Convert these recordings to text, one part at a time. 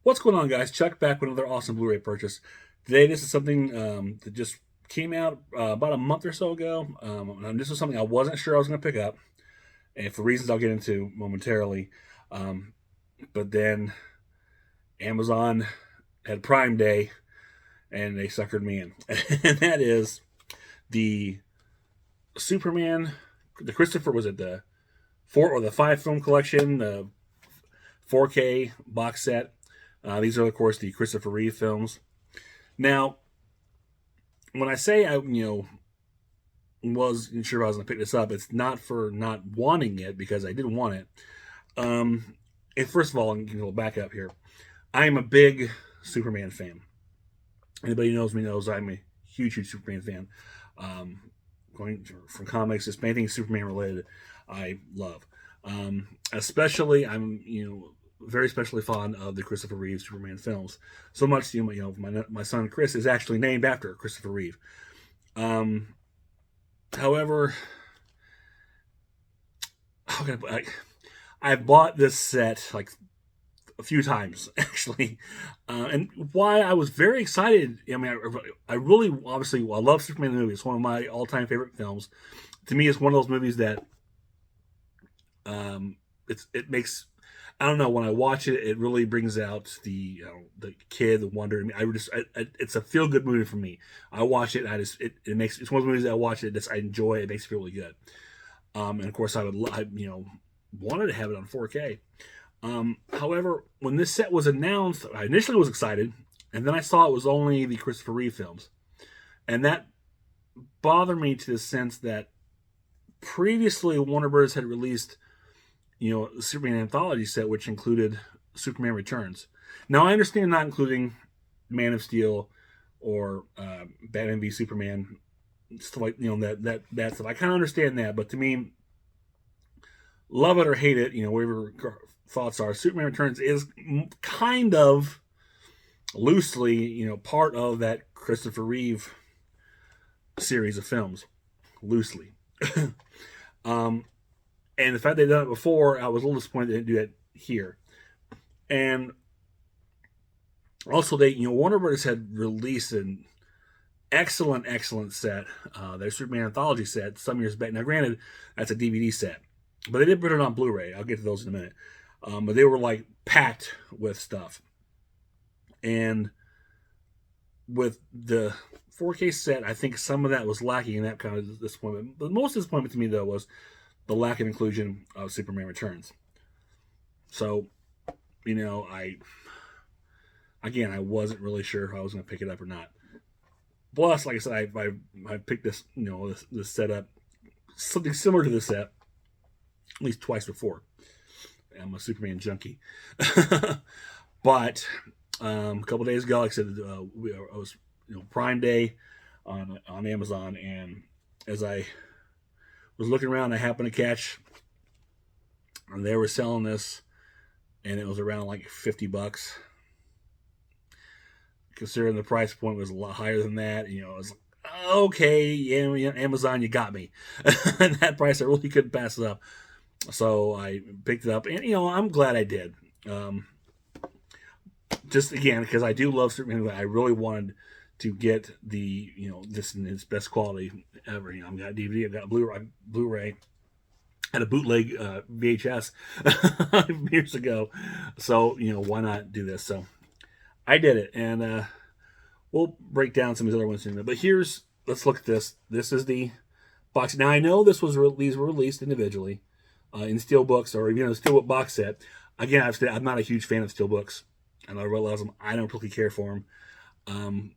What's going on, guys? Chuck back with another awesome Blu-ray purchase. Today, this is something that just came out about a month or so ago. And this was something I wasn't sure I was going to pick up, and for reasons I'll get into momentarily. But then Amazon had Prime Day, and they suckered me in, and that is the Superman, the Christopher was it the 5 film collection, the 4K box set. These are, of course, the Christopher Reeve films. Now, when I say I, wasn't sure I was going to pick this up, it's not for not wanting it, because I didn't want it. And first of all, I'm going to back up here. I am a big Superman fan. Anybody who knows me knows I'm a huge Superman fan. Going from comics, just anything Superman related, I love. Especially, I'm very especially fond of the Christopher Reeve Superman films. So much, my son Chris is actually named after Christopher Reeve. However, I've bought this set like a few times actually, and why I was very excited. I mean, I really obviously I love Superman the movie. It's one of my all-time favorite films. To me, it's one of those movies that it makes. I don't know, when I watch it, it really brings out the kid, the wonder. I mean, it's a feel good movie for me. I watch it, and it's one of those movies that I watch it, I enjoy. It makes me feel really good. And of course, I wanted to have it on 4K. However, when this set was announced, I initially was excited, and then I saw it was only the Christopher Reeve films, and that bothered me to the sense that previously Warner Bros. Had released the Superman anthology set, which included Superman Returns. Now, I understand not including Man of Steel or Batman v Superman, stuff like that stuff. I kind of understand that, but to me, love it or hate it, whatever thoughts are, Superman Returns is kind of loosely, part of that Christopher Reeve series of films, loosely. And the fact they'd done it before, I was a little disappointed they didn't do that here. And also, Warner Bros. Had released an excellent set, their Superman anthology set, some years back. Now, granted, that's a DVD set, but they did put it on Blu-ray. I'll get to those in a minute. But they were like packed with stuff. And with the 4K set, I think some of that was lacking in that kind of disappointment. The most disappointment to me, though, was the lack of inclusion of Superman Returns. So, I wasn't really sure if I was going to pick it up or not. Plus, like I said, I picked this, this setup, something similar to this set, at least twice before. I'm a Superman junkie. But a couple days ago, like I said, I was Prime Day on Amazon, and as I was looking around, I happened to catch, and they were selling this, and it was around like $50. Considering the price point was a lot higher than that, it was like, okay, yeah, Amazon, you got me. And that price, I really couldn't pass it up. So I picked it up, and I'm glad I did. Just again, because I do love Superman, I really wanted to get the this in its best quality ever. I've got DVD, I've got Blu-ray, had a bootleg VHS years ago. So why not do this? So I did it, and we'll break down some of these other ones in a minute. But let's look at this. This is the box. Now I know these were released individually in steelbooks, or even a steelbook box set. Again, I'm not a huge fan of steelbooks, and I realize them. I don't particularly care for them.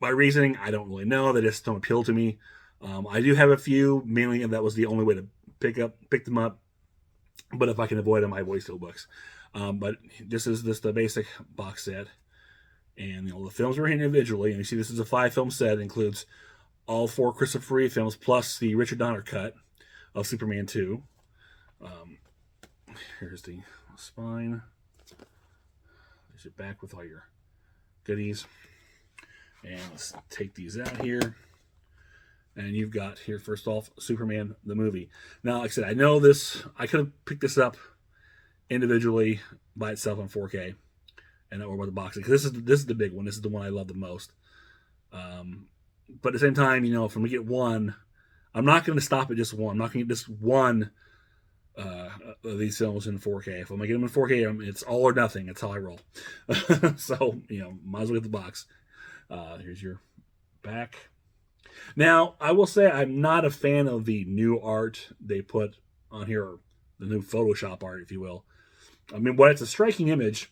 My reasoning, I don't really know. They just don't appeal to me. I do have a few, mainly, and that was the only way to pick them up. But if I can avoid them, I avoid steelbooks. But this is the basic box set, and the films were individually. And you see, this is a 5-film set. It includes all 4 Christopher Reeve films plus the Richard Donner cut of Superman 2. Here's the spine. There's your back with all your goodies. And let's take these out here. And you've got here, first off, Superman the movie. Now, like I said, I know this. I could have picked this up individually by itself on 4K. and or with the box set, because this is the big one. This is the one I love the most. But at the same time, if I'm gonna get one, I'm not going to stop at just one. I'm not going to get just one of these films in 4K. If I'm gonna get them in 4K, it's all or nothing. That's how I roll. So might as well get the box. Here's your back. Now, I will say I'm not a fan of the new art they put on here, or the new Photoshop art, if you will. I mean, while it's a striking image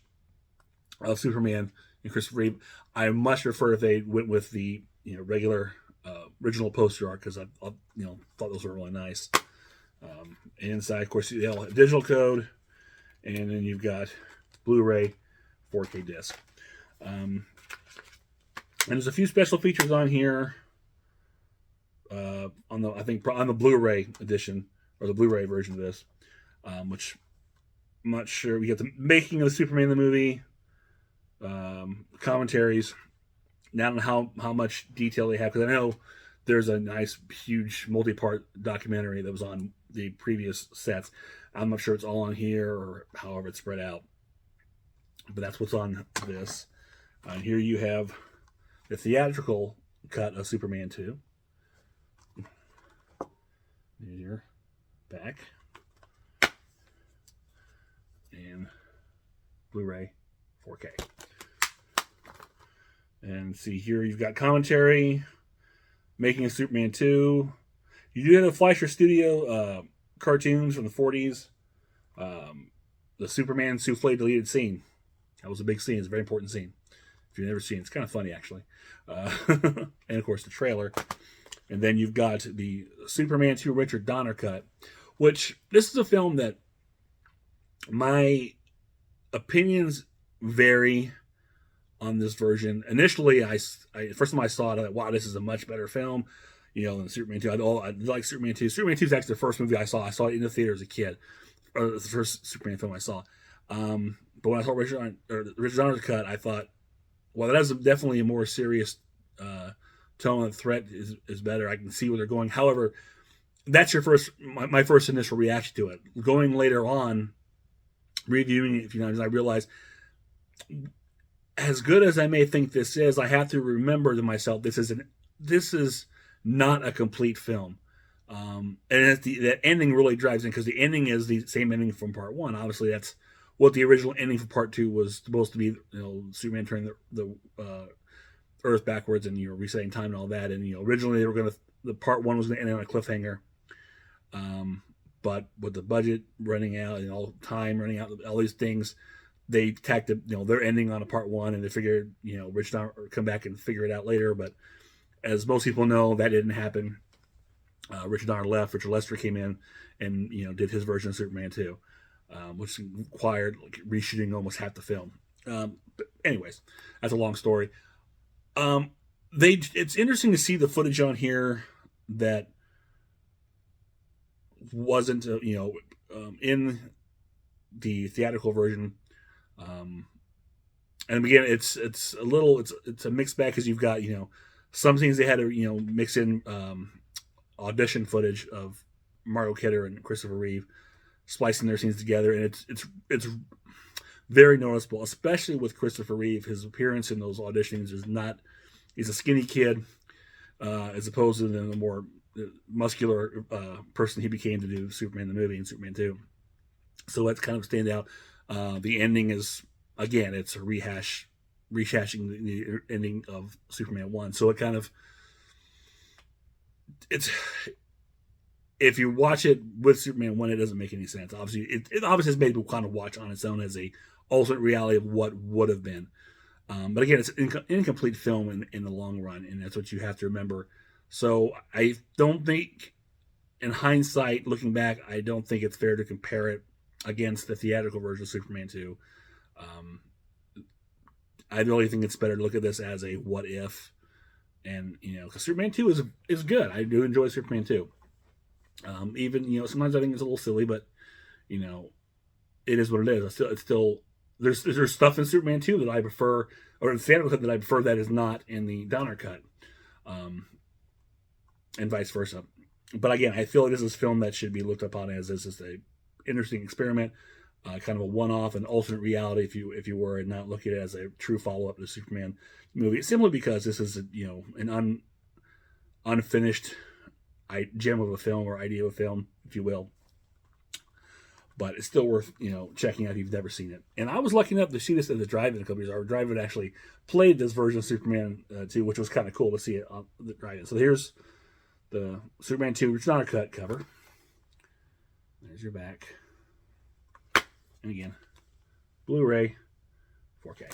of Superman and Christopher Reeve, I much prefer if they went with the regular original poster art, because I thought those were really nice. And inside, of course, you have digital code, and then you've got Blu-ray 4K disc. And there's a few special features on here. On the Blu-ray edition, or the Blu-ray version of this, which I'm not sure. We get the making of Superman the movie, commentaries. Now, I don't know how much detail they have, because I know there's a nice, huge, multi-part documentary that was on the previous sets. I'm not sure it's all on here or however it's spread out, but that's what's on this. And here you have the theatrical cut of Superman 2. Here's your back. And Blu-ray 4K. And see here, you've got commentary, making of Superman 2. You do have the Fleischer Studio cartoons from the 40s. The Superman souffle deleted scene. That was a big scene. It's a very important scene. If you've never seen it, it's kind of funny, actually. And, of course, the trailer. And then you've got the Superman 2 Richard Donner cut, which this is a film that my opinions vary on this version. Initially, first time I saw it, I thought, wow, this is a much better film, than Superman 2. I like Superman 2. Superman 2 is actually the first movie I saw. I saw it in the theater as a kid. Or the first Superman film I saw. But when I saw Richard Donner's cut, I thought, well, that is definitely a more serious tone and threat is better. I can see where they're going. However, that's my first initial reaction to it. Going later on, reviewing it, I realized, as good as I may think this is, I have to remember to myself, this is not a complete film. And that ending really drives in, because the ending is the same ending from part one. Obviously, that's what the original ending for part two was supposed to be. Superman turning the Earth backwards and resetting time and all that. And originally the part one was going to end on a cliffhanger. But with the budget running out and all time running out, all these things, they tacked their ending on a part one, and they figured Rich Donner would come back and figure it out later. But as most people know, that didn't happen. Richard Donner left. Richard Lester came in and did his version of Superman 2, which required reshooting almost half the film. But anyways, that's a long story. It's interesting to see the footage on here that wasn't in the theatrical version. And again, it's a mixed bag, because you've got some things they had to mix in audition footage of Margot Kidder and Christopher Reeve, splicing their scenes together, and it's very noticeable, especially with Christopher Reeve. His appearance in those auditions he's a skinny kid, as opposed to the more muscular person he became to do Superman the movie and Superman 2. So that's kind of stand out. The ending is, again, it's a rehashing the ending of Superman 1. So it kind of, if you watch it with Superman 1, it doesn't make any sense. Obviously, it obviously has made people kind of watch on its own as a alternate reality of what would have been. But again, it's an incomplete film in the long run, and that's what you have to remember. So I don't think, in hindsight, looking back, I don't think it's fair to compare it against the theatrical version of Superman 2. I really think it's better to look at this as a what if, and because Superman 2 is good. I do enjoy Superman 2. Even sometimes I think it's a little silly, but it is what it is. It's still there's stuff in Superman 2 that I prefer, or in the theatrical cut that I prefer, that is not in the Donner cut, and vice versa. But again, I feel like this is a film that should be looked upon as this is a interesting experiment. kind of a one-off, an alternate reality, if you were, and not look at it as a true follow-up to the Superman movie, simply because this is an unfinished gem of a film or idea of a film, if you will. But it's still worth checking out if you've never seen it. And I was lucky enough to see this at the drive-in a couple years. Our drive-in actually played this version of Superman 2, which was kind of cool to see it on the drive-in. So here's the Superman 2, which is not a cut cover. There's your back. And again, Blu-ray, 4K.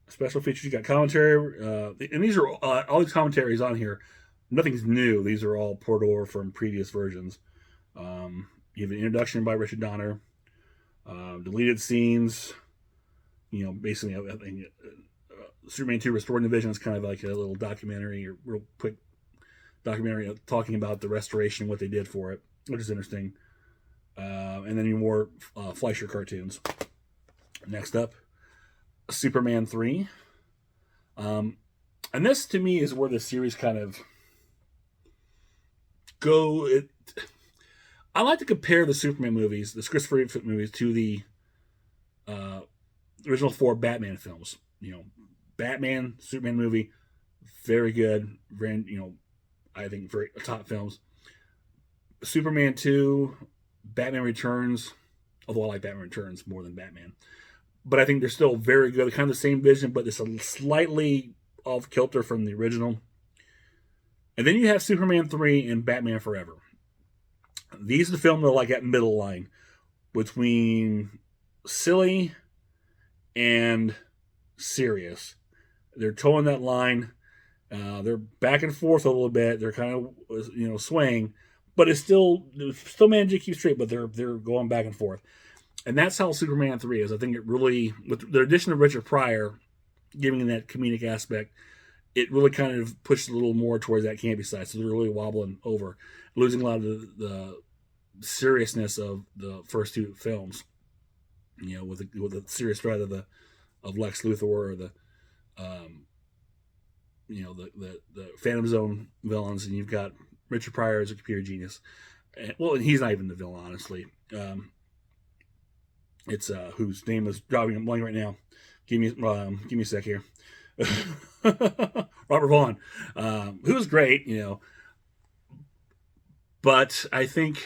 Special features, you got commentary, and these are all these commentaries on here. Nothing's new. These are all poured over from previous versions. You have an introduction by Richard Donner, deleted scenes. Basically, I think Superman 2 Restoring the Vision is kind of like a little documentary, or real quick documentary talking about the restoration, what they did for it, which is interesting. And then more Fleischer cartoons. Next up, Superman 3. And this, to me, is where the series kind of I like to compare the Superman movies, the Christopher Reeve movies, to the original 4 Batman films. Batman, Superman movie, very good. Very, I think very top films. Superman 2, Batman Returns, although I like Batman Returns more than Batman. But I think they're still very good. They're kind of the same vision, but it's a slightly off kilter from the original. And then you have Superman 3 and Batman Forever. These are the films that are like that middle line between silly and serious. They're towing that line. They're back and forth a little bit. They're kind of swaying, but it's still managing to keep straight. But they're going back and forth, and that's how Superman 3 is. I think it really, with the addition of Richard Pryor, giving that comedic aspect, it really kind of pushed a little more towards that campy side. So they're really wobbling over, losing a lot of the seriousness of the first 2 films. With the serious threat of Lex Luthor, or the Phantom Zone villains, and you've got Richard Pryor as a computer genius. And he's not even the villain, honestly. It's whose name is driving a blank right now. Give me a sec here. Robert Vaughn, who's great, but I think,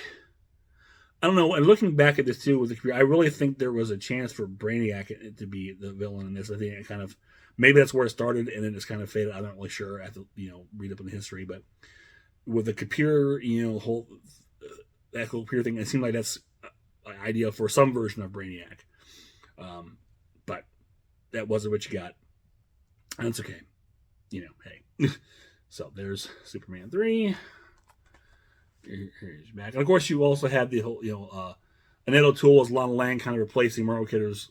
I don't know. And looking back at this too with the career, I really think there was a chance for Brainiac to be the villain in this. I think it kind of, maybe that's where it started, and then it's kind of faded. I'm not really sure. I have to read up on the history, but with the computer, whole that whole computer thing, it seemed like that's an idea for some version of Brainiac. But that wasn't what you got. And it's okay. Hey. So there's Superman 3. Here's back. And of course, you also had the whole, Annette O'Toole as Lana Lang, kind of replacing Margot Kidder's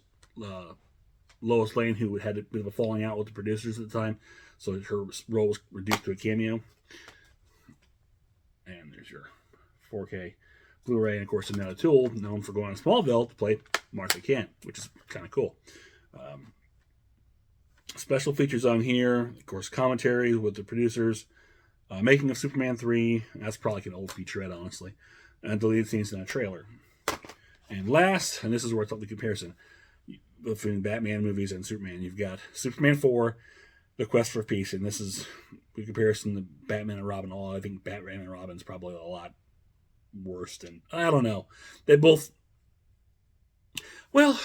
Lois Lane, who had a bit of a falling out with the producers at the time. So her role was reduced to a cameo. And there's your 4K Blu-ray. And of course, Annette O'Toole, known for going to Smallville to play Martha Kent, which is kind of cool. Special features on here, of course, commentary with the producers, making of Superman 3. That's probably like an old featurette, honestly. And deleted scenes in a trailer. And last, and this is where it's up the comparison between Batman movies and Superman, you've got Superman 4, The Quest for Peace. And this is the comparison to Batman and Robin. I think Batman and Robin's probably a lot worse than, I don't know. They both, well,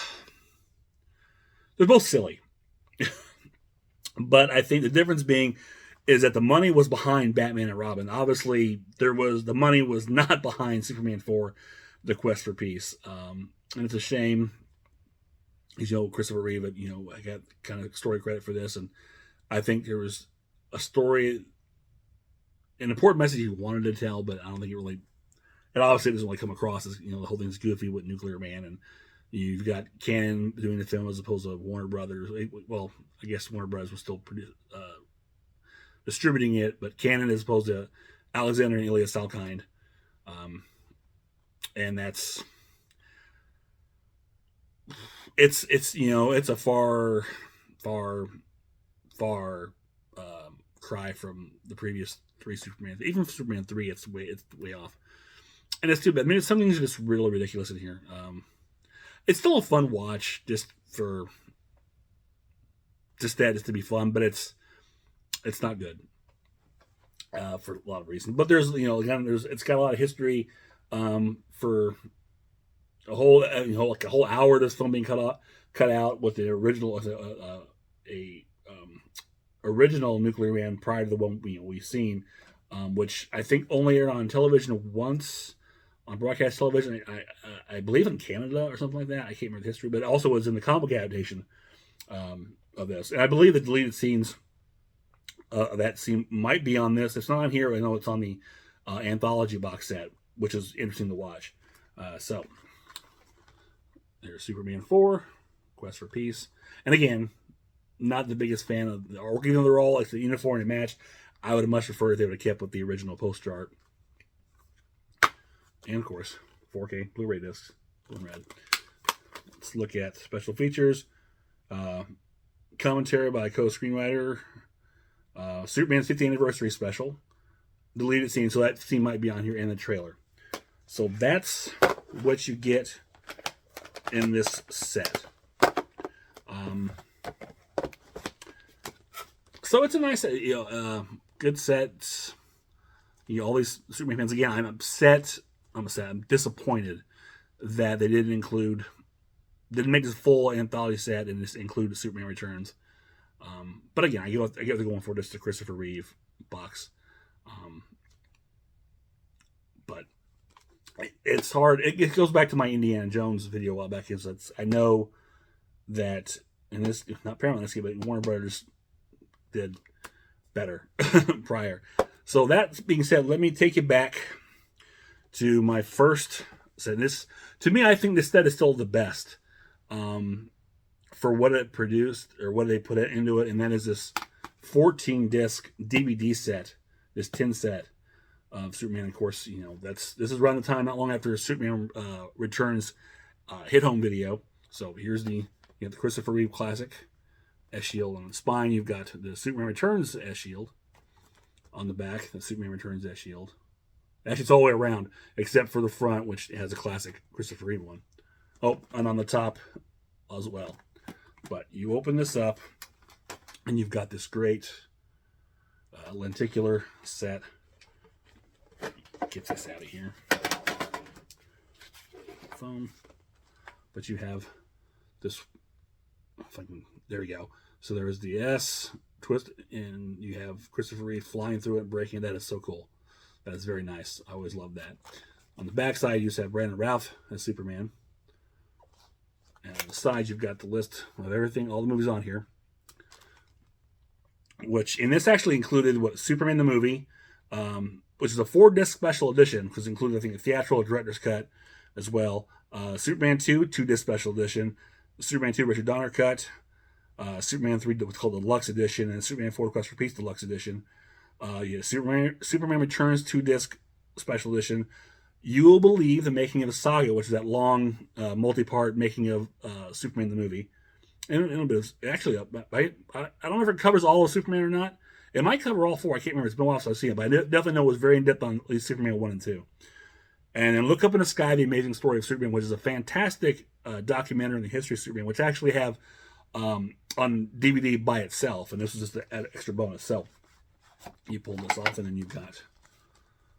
they're both silly. But I think the difference being is that the money was behind Batman and Robin. Obviously, the money was not behind Superman 4, The Quest for Peace. And it's a shame. Christopher Reeve, I got kind of story credit for this, and I think there was a story, an important message he wanted to tell, but I don't think it obviously doesn't really come across as, the whole thing's goofy with Nuclear Man, and you've got Canon doing the film as opposed to Warner Brothers. Well, I guess Warner Brothers was still distributing it, but Canon as opposed to Alexander and Ilya Salkind. And that's, it's a far cry from the previous 3 Superman. Even Superman 3, it's way off. and it's too bad. I mean, some things are just really ridiculous in here. It's still a fun watch, just for just to be fun, but it's not good for a lot of reasons. But there's again it's got a lot of history for a whole like a whole hour of this film being cut out with the original original nuclear man prior to the one we've seen, which I think only aired on television once on broadcast television. I believe in Canada or something like that. I can't remember the history, but it also was in the comic adaptation of this. And I believe the deleted scenes of that scene might be on this. It's not on here. I know it's on the anthology box set, which is interesting to watch. So there's Superman 4, Quest for Peace. And again, not the biggest fan of the artwork, even though they're all like the uniform and match. I would have much preferred if they would have kept with the original poster art. And of course, 4K Blu-ray discs, blue and red. Let's look at special features. Commentary by co-screenwriter. Superman's 50th anniversary special. Deleted scene, so that scene might be on here in the trailer. So that's what you get in this set. So it's a nice, good set. All these Superman fans. Again, I'm disappointed that they didn't make this full anthology set and just include the Superman Returns. But again, I get what they're going for, just the Christopher Reeve box. But it's hard. It goes back to my Indiana Jones video a while back. I know that in this, not apparently this game, but Warner Brothers did better prior. So that being said, let me take you back to my first set. This, to me, I think this set is still the best for what it produced or what they put into it, and that is this 14-disc DVD set, this 10 set of Superman. Of course, this is around the time not long after Superman Returns hit home video. So here's the Christopher Reeve classic S Shield on the spine. You've got the Superman Returns S Shield on the back. The Superman Returns S Shield. Actually, it's all the way around except for the front, which has a classic Christopher Reeve one. Oh, and on the top as well. But you open this up, and you've got this great lenticular set. Get this out of here. Phone. But you have this. There we go. So there's the S twist, and you have Christopher Reeve flying through it, breaking it. That is so cool. That is very nice. I always love that. On the back side, you just have Brandon Routh as Superman. And on the side, you've got the list of everything, all the movies on here. Which, and this actually included Superman the movie, which is a 4-disc special edition, because it included, I think, a theatrical director's cut as well. Superman 2, 2-disc special edition. Superman 2 Richard Donner cut. Superman 3, what's called the Deluxe Edition, and Superman 4 Quest for Peace Deluxe Edition. Superman Returns 2-disc special edition. You Will Believe the Making of a Saga, which is that long multi-part making of Superman the movie. And it's actually, I don't know if it covers all of Superman or not. It might cover all 4. I can't remember. It's been a while since I've seen it, but I definitely know it was very in-depth on at least Superman 1 and 2. And then Look Up in the Sky, The Amazing Story of Superman, which is a fantastic documentary in the history of Superman, which I actually have on DVD by itself. And this is just an extra bonus. So you pull this off, and then you've got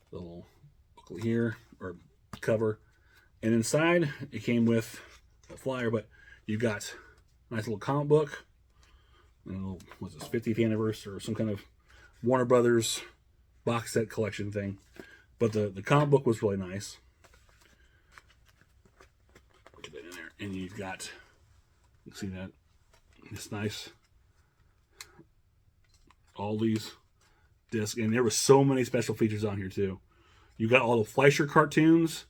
the little booklet here, or cover. And inside, it came with a flyer, but you've got a nice little comic book. What's this, 50th anniversary or some kind of Warner Brothers box set collection thing. But the comic book was really nice. Get that in there. And you've got, you see that? It's nice. All these discs. And there were so many special features on here too. You got all the Fleischer cartoons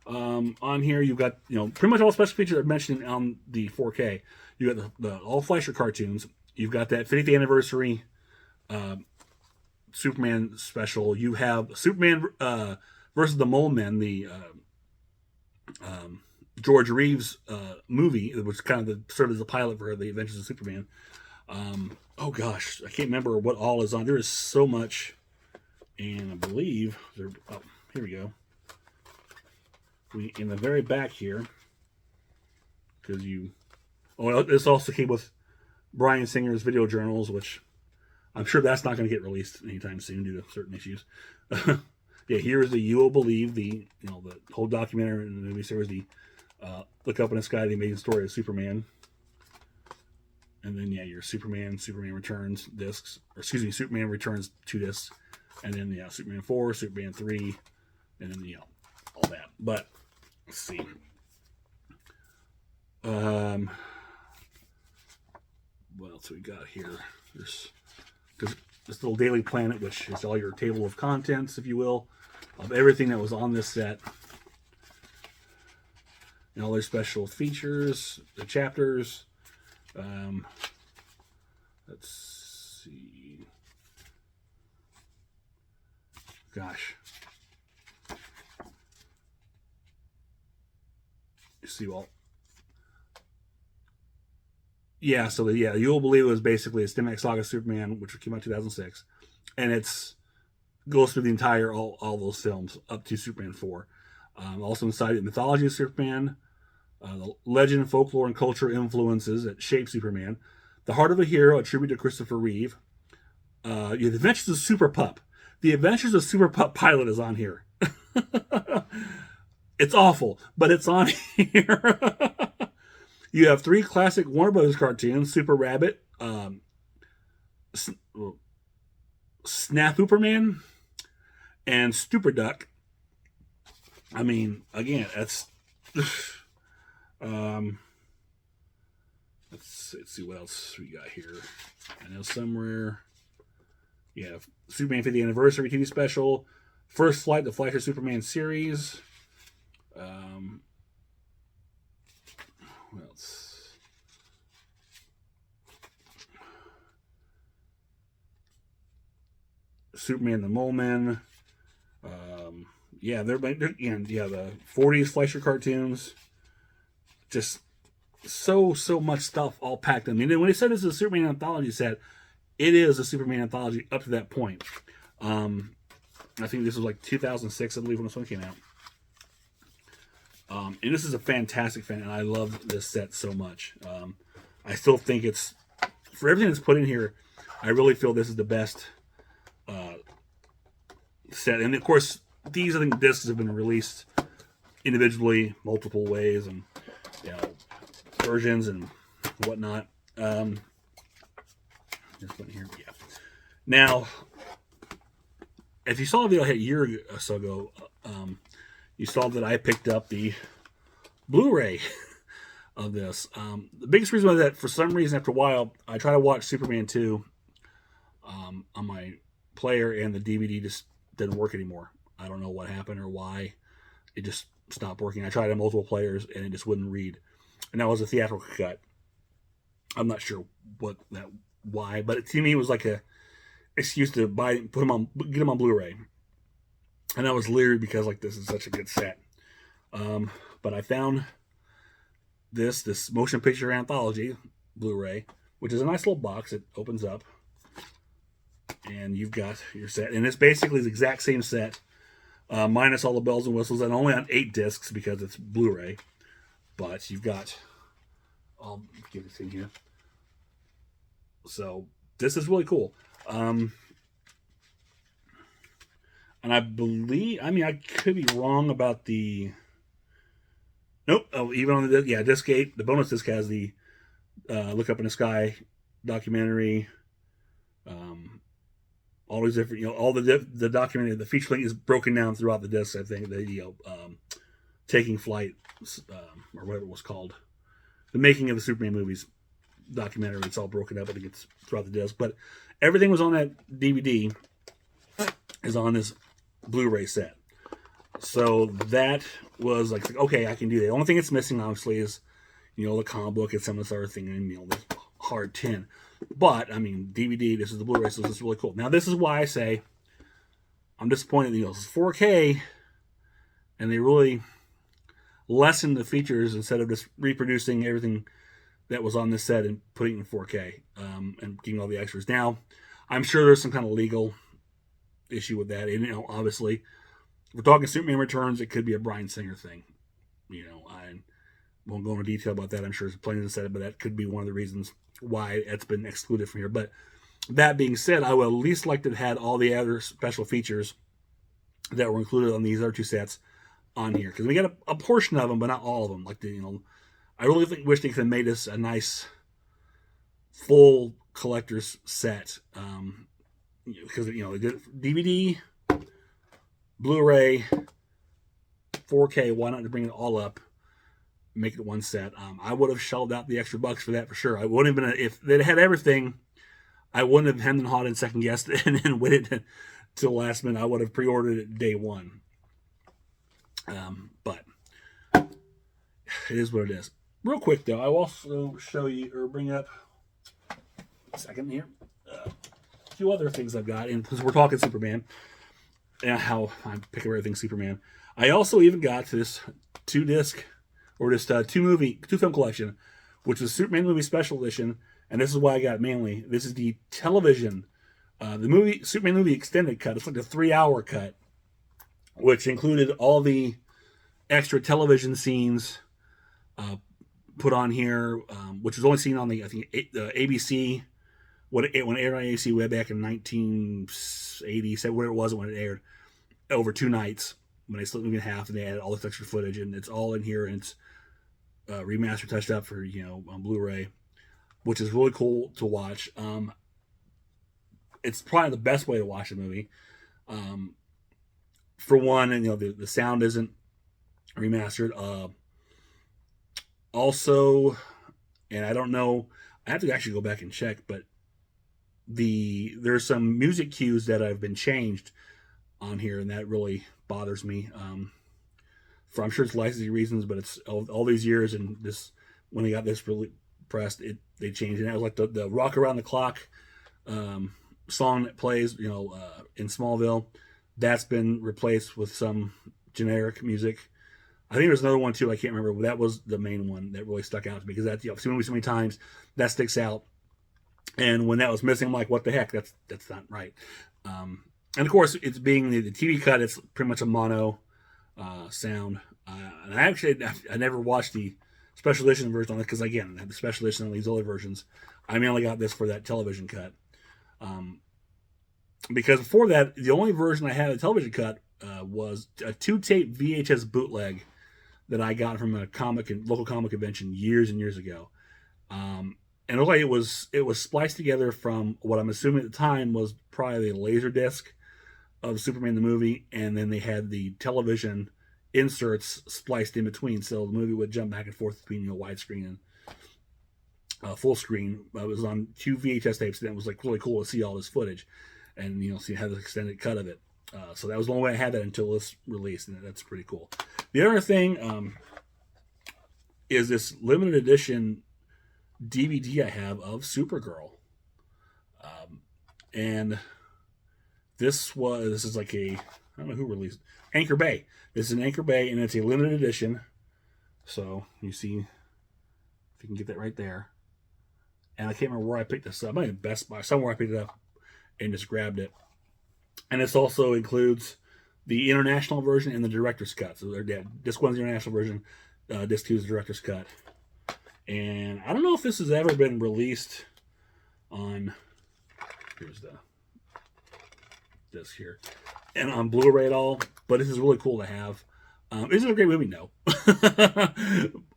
on here. You've got, pretty much all the special features I mentioned on the 4K. You got the all Fleischer cartoons. You've got that 50th anniversary Superman special. You have Superman versus the Mole Men, the George Reeves movie, which kind of served as a pilot for the Adventures of Superman. Oh gosh, I can't remember what all is on. There is so much, and I believe here we go. in the very back here, because this also came with Bryan Singer's video journals, which I'm sure that's not going to get released anytime soon due to certain issues. Yeah, here is the "You Will Believe," the whole documentary in the movie series, the "Look Up in the Sky," the amazing story of Superman. And then, yeah, your Superman Returns discs. Or, excuse me, Superman Returns 2 discs. And then, yeah, Superman 4, Superman 3, and then, all that. But, let's see. What else we got here? There's this little Daily Planet, which is all your table of contents, if you will, of everything that was on this set. And all their special features, the chapters. Let's see. Gosh. You see, well. Yeah, so You Will Believe it was basically a Stimmax Saga Superman, which came out in 2006. And goes through the entire, all those films, up to Superman 4. Also inside the mythology of Superman, the legend, folklore, and culture influences that shape Superman. The Heart of a Hero, a tribute to Christopher Reeve. The Adventures of Super Pup. The Adventures of Super Pup pilot is on here. It's awful, but it's on here. You have 3 classic Warner Brothers cartoons: Super Rabbit, Snap-Hooperman, and Stupor Duck. I mean, again, that's... let's see what else we got here. I know somewhere... Yeah, Superman 50th Anniversary TV special. First Flight, the Fleischer Superman series. What else? Superman the Mole Men. The 40s Fleischer cartoons. Just so much stuff all packed in. I mean, when he said this is a Superman anthology set, it is a Superman anthology up to that point. I think this was like 2006, I believe, when this one came out. And this is a fantastic fan, and I love this set so much. I still think it's, for everything that's put in here, I really feel this is the best set. And of course, these, I think, discs have been released individually, multiple ways, and versions and whatnot. This one here, yeah. Now, if you saw the video a year or so ago, you saw that I picked up the Blu-ray of this. The biggest reason was that for some reason, after a while, I tried to watch Superman 2 on my player, and the DVD just didn't work anymore. I don't know what happened or why. It just stopped working. I tried it on multiple players, and it just wouldn't read. And that was a theatrical cut. I'm not sure why, but to me it was like a excuse to get them on Blu-ray. And I was leery because this is such a good set. But I found this motion picture anthology Blu-ray, which is a nice little box. It opens up, and you've got your set, and it's basically the exact same set, minus all the bells and whistles, and only on 8 discs because it's Blu-ray. But you've got, I'll give this in here. So this is really cool. And I believe, I could be wrong about the, nope. Oh, even on the, disc 8, the bonus disc has the Look Up in the Sky documentary. All these different, all the documentary, the feature length is broken down throughout the discs. I think Taking Flight, or whatever it was called, the making of the Superman movies documentary. It's all broken up. I think it's throughout the disc, but everything was on that DVD is on this Blu-ray set. So that was like, okay, I can do that. The only thing it's missing, obviously, is the comic book and some of this other thing, and the hard tin. But DVD. This is the Blu-ray, so this is really cool. Now, this is why I say I'm disappointed. It's 4K, and they really lessen the features instead of just reproducing everything that was on this set and putting it in 4K and getting all the extras. Now, I'm sure there's some kind of legal issue with that. And, obviously, if we're talking Superman Returns, it could be a Bryan Singer thing. I won't go into detail about that. I'm sure there's plenty to say, but that could be one of the reasons why it's been excluded from here. But that being said, I would at least like to have had all the other special features that were included on these other 2 sets on here, because we got a portion of them, but not all of them. Like I really wish they could have made this a nice full collector's set, because they did DVD, Blu-ray, 4K. Why not bring it all up, make it one set? I would have shelled out the extra bucks for that for sure. I wouldn't have been if they had everything. I wouldn't have hemmed and hawed and second guessed and then waited till the last minute. I would have pre-ordered it day one. But it is what it is. Real quick though, I will also show you or bring up a second here a few other things I've got, and because we're talking Superman and how I pick up everything Superman, I also even got this 2-disc or just 2-film collection, which was Superman movie special edition, and this is why I got it mainly. This is the television, the Superman movie extended cut. It's like a 3-hour cut, which included all the extra television scenes put on here, which was only seen on the ABC when it aired on ABC way back in 1980, said where it was when it aired, over 2 nights when they split the movie in half, and they added all this extra footage, and it's all in here, and it's remastered, touched up for on Blu-ray, which is really cool to watch. It's probably the best way to watch the movie. For one, and the sound isn't remastered. Also, and I don't know, I have to actually go back and check, but there's some music cues that have been changed on here, and that really bothers me. I'm sure it's licensing reasons, but it's all these years, and this when they got this really pressed, they changed it. And that was like the Rock Around the Clock song that plays, in Smallville. That's been replaced with some generic music. I think there's another one too. I can't remember, but that was the main one that really stuck out to me, because that's I've seen the movie so many times that sticks out. And when that was missing, I'm like, what the heck? That's not right. And of course, it's being the TV cut. It's pretty much a mono sound. And I never watched the special edition version on it, because again, the special edition on these other versions, I mainly got this for that television cut. Because before that, the only version I had of the television cut was a 2-tape VHS bootleg that I got from a local comic convention years and years ago. And it looked like it was spliced together from what I'm assuming at the time was probably the laser disc of Superman the movie, and then they had the television inserts spliced in between, so the movie would jump back and forth between widescreen and full screen. It was on 2 VHS tapes, and it was like really cool to see all this footage, and so you had the extended cut of it. So that was the only way I had that until this release, and that's pretty cool. The other thing is this limited edition DVD I have of Supergirl, and this is like I don't know who released it. Anchor Bay. This is an Anchor Bay, and it's a limited edition. So you see, if you can get that right there. And I can't remember where I picked this up. I might have Best Buy, somewhere I picked it up and just grabbed it. And this also includes the international version and the director's cut. So disc 1's the international version, disc 2 is the director's cut. And I don't know if this has ever been released on, here's the disc here, and on Blu-ray at all, but this is really cool to have. Is it a great movie? No.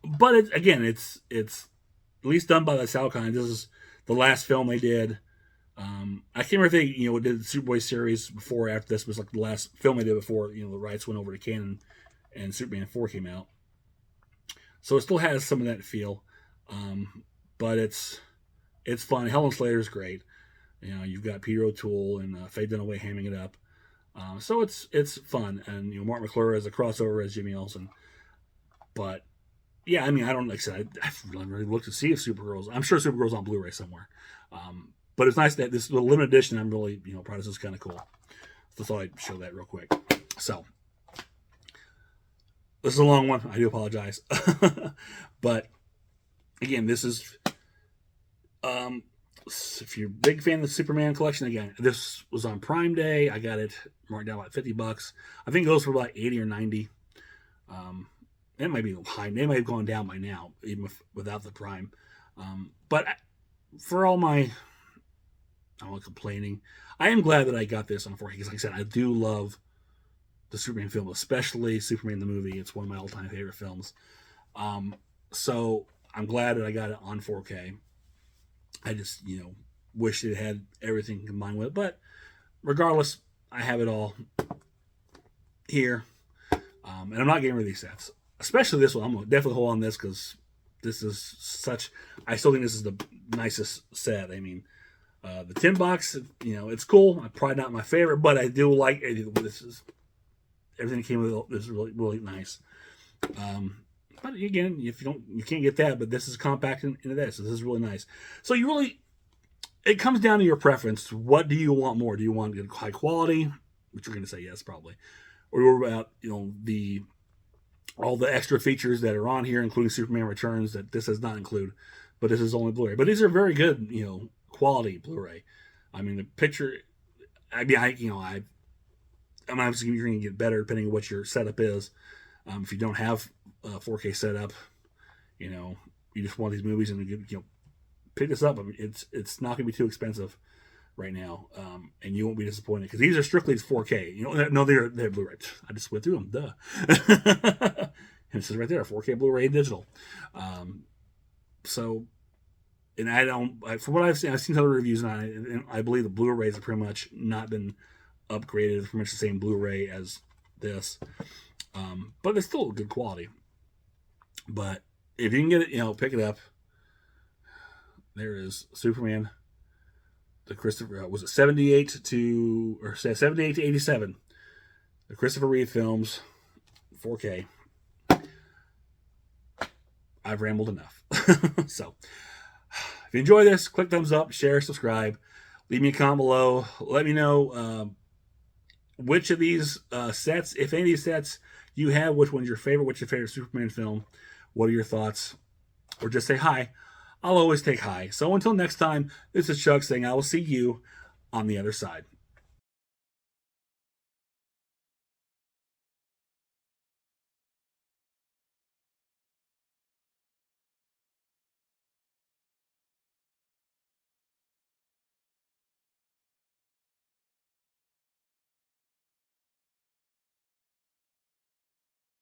But it's at least done by the Salkind. This is the last film they did. I can't remember if they did the Superboy series before or after this. Was like the last film they did before the rights went over to Canon and Superman 4 came out. So it still has some of that feel, but it's fun. Helen Slater's great. You've got Peter O'Toole and Faye Dunaway hamming it up. So it's fun, and Mark McClure as a crossover as Jimmy Olsen. But yeah, I mean, I don't, like I said, I've really looked to see if Supergirl's. I'm sure Supergirl's on Blu-ray somewhere. But it's nice that this little limited edition. I'm really proud of. This is kind of cool. So I thought I'd show that real quick. So this is a long one. I do apologize, but again, this is if you're a big fan of the Superman collection, again, this was on Prime Day. I got it marked down about $50. I think it goes for about 80 or 90. It might be high. They might have gone down by now, even without the Prime. But for all my, I don't know, complaining, I am glad that I got this on 4K because, like I said, I do love the Superman film, especially Superman the movie. It's one of my all-time favorite films. So I'm glad that I got it on 4K. I just, wish it had everything combined with it. But regardless, I have it all here. And I'm not getting rid of these sets. Especially this one. I'm going to definitely hold on this because this is such... I still think this is the nicest set. I mean, the tin box, it's cool. Probably not my favorite, but I do like it. This is... Everything that came with it is really, really nice. But again, if you can't get that, but this is compact into this. So this is really nice. So it comes down to your preference. What do you want more? Do you want high quality, which you're going to say yes, probably, or about all the extra features that are on here, including Superman Returns that this does not include, but this is only Blu-ray. But these are very good, quality Blu-ray. I mean, the picture. I'm obviously you're going to get better depending on what your setup is. If you don't have a 4K setup, you just want these movies and pick this up. I mean, it's not going to be too expensive right now, and you won't be disappointed because these are strictly 4K. No, they're Blu-ray. I just went through them. Duh. And it says right there, 4K Blu-ray digital. So, and from what I've seen other reviews on it, and I believe the Blu-rays have pretty much not been upgraded. It's pretty much the same Blu-ray as this, but it's still good quality. But if you can get it, pick it up. There is Superman. The Christopher was it 78 to 87? The Christopher Reeve films, 4K. I've rambled enough. So, if you enjoy this, click thumbs up, share, subscribe, leave me a comment below. Let me know which of these sets, if any of these sets you have, which one's your favorite, what's your favorite Superman film, what are your thoughts, or just say hi. I'll always take hi. So until next time, this is Chuck saying I will see you on the other side.